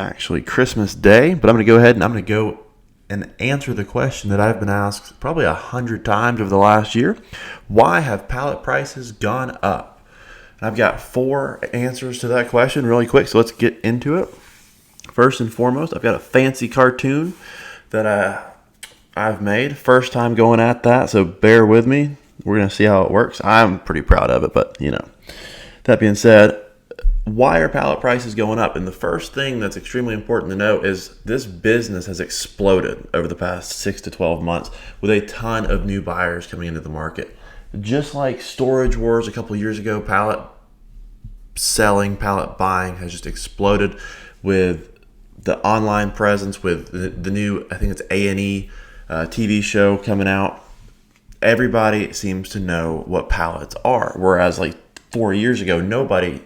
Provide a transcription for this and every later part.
actually Christmas Day, but I'm going to go ahead and I'm going to go and answer the question that I've been asked probably 100 times over the last year. Why have pallet prices gone up? And I've got 4 answers to that question really quick, so let's get into it. First and foremost, I've got a fancy cartoon that I've made. First time going at that, so bear with me. We're going to see how it works. I'm pretty proud of it, but that being said, why are pallet prices going up? And the first thing that's extremely important to note is this business has exploded over the past 6 to 12 months with a ton of new buyers coming into the market. Just like storage wars a couple years ago, pallet selling, pallet buying has just exploded with the online presence, with the new, I think it's A&E TV show coming out. Everybody seems to know what pallets are, whereas like 4 years ago, nobody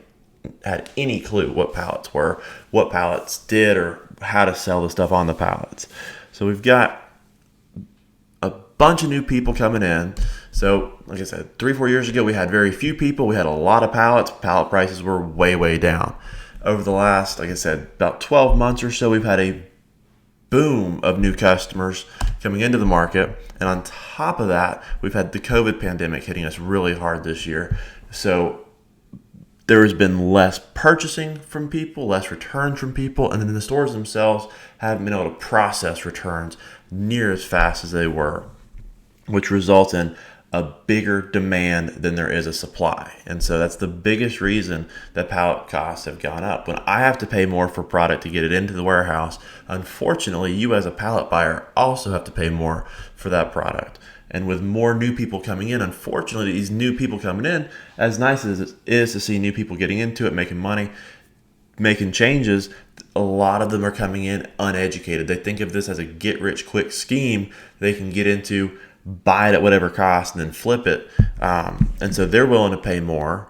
had any clue what pallets were, what pallets did, or how to sell the stuff on the pallets. So we've got a bunch of new people coming in. So like I said, 3-4 years ago, we had very few people. We had a lot of pallets. Pallet prices were way, way down. Over the last, like I said, about 12 months or so, we've had a boom of new customers coming into the market. And on top of that, we've had the COVID pandemic hitting us really hard this year. So there has been less purchasing from people, less returns from people, and then the stores themselves haven't been able to process returns near as fast as they were, which results in a bigger demand than there is a supply. And so that's the biggest reason that pallet costs have gone up. When I have to pay more for product to get it into the warehouse, unfortunately, you as a pallet buyer also have to pay more for that product. And with more new people coming in, unfortunately, these new people coming in, as nice as it is to see new people getting into it, making money, making changes, a lot of them are coming in uneducated. They think of this as a get-rich-quick scheme they can get into, buy it at whatever cost, and then flip it. And so they're willing to pay more,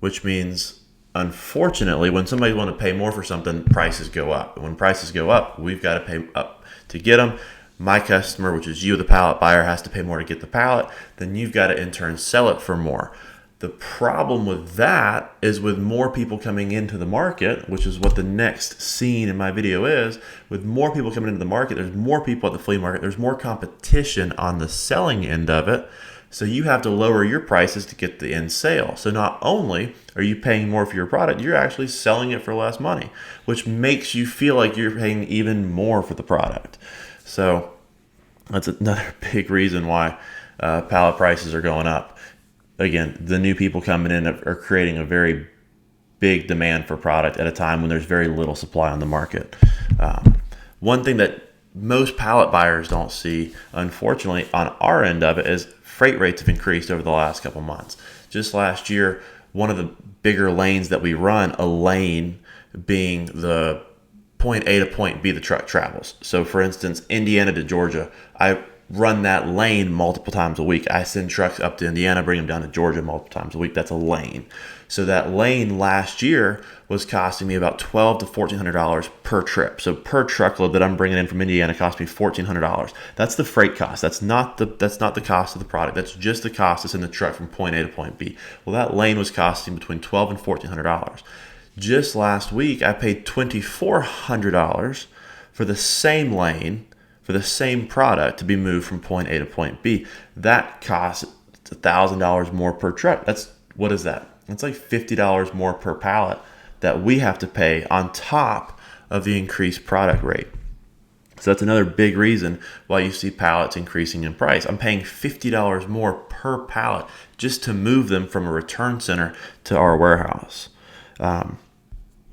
which means, unfortunately, when somebody's willing to pay more for something, prices go up. And when prices go up, we've got to pay up to get them. My customer, which is you, the pallet buyer, has to pay more to get the pallet. Then you've got to in turn sell it for more. The problem with that is with more people coming into the market, which is what the next scene in my video is, with more people coming into the market, there's more people at the flea market, there's more competition on the selling end of it. So you have to lower your prices to get the end sale. So not only are you paying more for your product, you're actually selling it for less money, which makes you feel like you're paying even more for the product. So that's another big reason why pallet prices are going up. Again, the new people coming in are creating a very big demand for product at a time when there's very little supply on the market. One thing that most pallet buyers don't see, unfortunately, on our end of it, is freight rates have increased over the last couple months. Just last year, one of the bigger lanes that we run, a lane being the point A to point B the truck travels. So for instance, Indiana to Georgia, I run that lane multiple times a week. I send trucks up to Indiana, bring them down to Georgia multiple times a week. That's a lane. So that lane last year was costing me about $1,200 to $1,400 per trip. So per truckload that I'm bringing in from Indiana cost me $1,400. That's the freight cost. That's not the cost of the product. That's just the cost that's in the truck from point A to point B. Well, that lane was costing between $1,200 and $1,400. Just last week, I paid $2,400 for the same lane, for the same product to be moved from point A to point B. That costs $1,000 more per truck. What is that? It's like $50 more per pallet that we have to pay on top of the increased product rate. So that's another big reason why you see pallets increasing in price. I'm paying $50 more per pallet just to move them from a return center to our warehouse.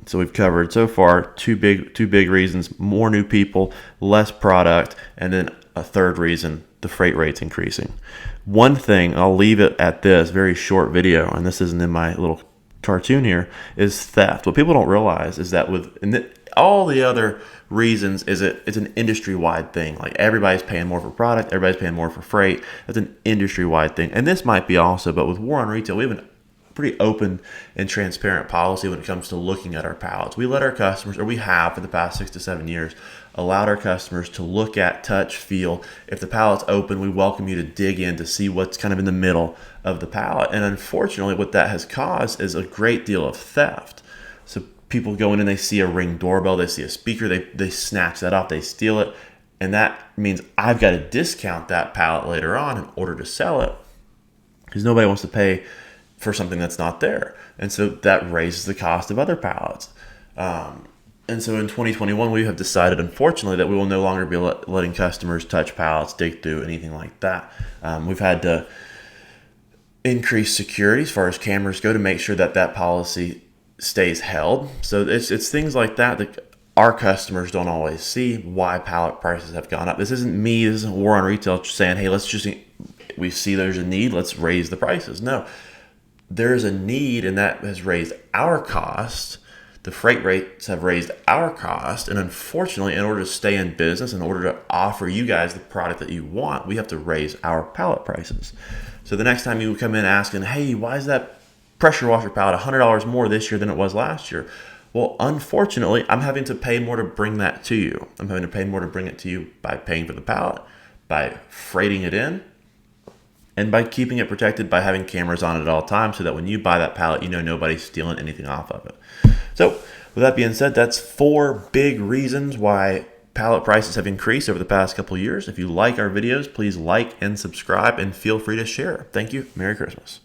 So we've covered so far two big reasons: more new people, less product, and then a third reason, the freight rates increasing. One thing, I'll leave it at this very short video, and this isn't in my little cartoon here, is theft. What people don't realize is that all the other reasons it's an industry-wide thing. Like everybody's paying more for product, everybody's paying more for freight. That's an industry-wide thing. And this might be also, but with War on Retail, we have an pretty open and transparent policy when it comes to looking at our pallets. We let our customers, or we have for the past 6 to 7 years, allowed our customers to look at, touch, feel. If the pallet's open, we welcome you to dig in to see what's kind of in the middle of the pallet. And unfortunately, what that has caused is a great deal of theft. So people go in and they see a Ring doorbell, they see a speaker, they snatch that off, they steal it. And that means I've got to discount that pallet later on in order to sell it, because nobody wants to pay for something that's not there. And so that raises the cost of other pallets. And so in 2021, we have decided, unfortunately, that we will no longer be letting customers touch pallets, dig through, anything like that. We've had to increase security as far as cameras go to make sure that that policy stays held. So it's things like that our customers don't always see why pallet prices have gone up. This isn't me, this isn't War on Retail saying, hey, we see there's a need, let's raise the prices. No, there's a need, and that has raised our cost. The freight rates have raised our cost, and unfortunately, in order to stay in business, in order to offer you guys the product that you want, we have to raise our pallet prices. So the next time you come in asking, hey, why is that pressure washer pallet $100 more this year than it was last year? Well, unfortunately, I'm having to pay more to bring that to you. I'm having to pay more to bring it to you by paying for the pallet, by freighting it in, and by keeping it protected by having cameras on it at all times, so that when you buy that pallet, you know nobody's stealing anything off of it. So with that being said, that's 4 big reasons why pallet prices have increased over the past couple of years. If you like our videos, please like and subscribe, and feel free to share. Thank you. Merry Christmas.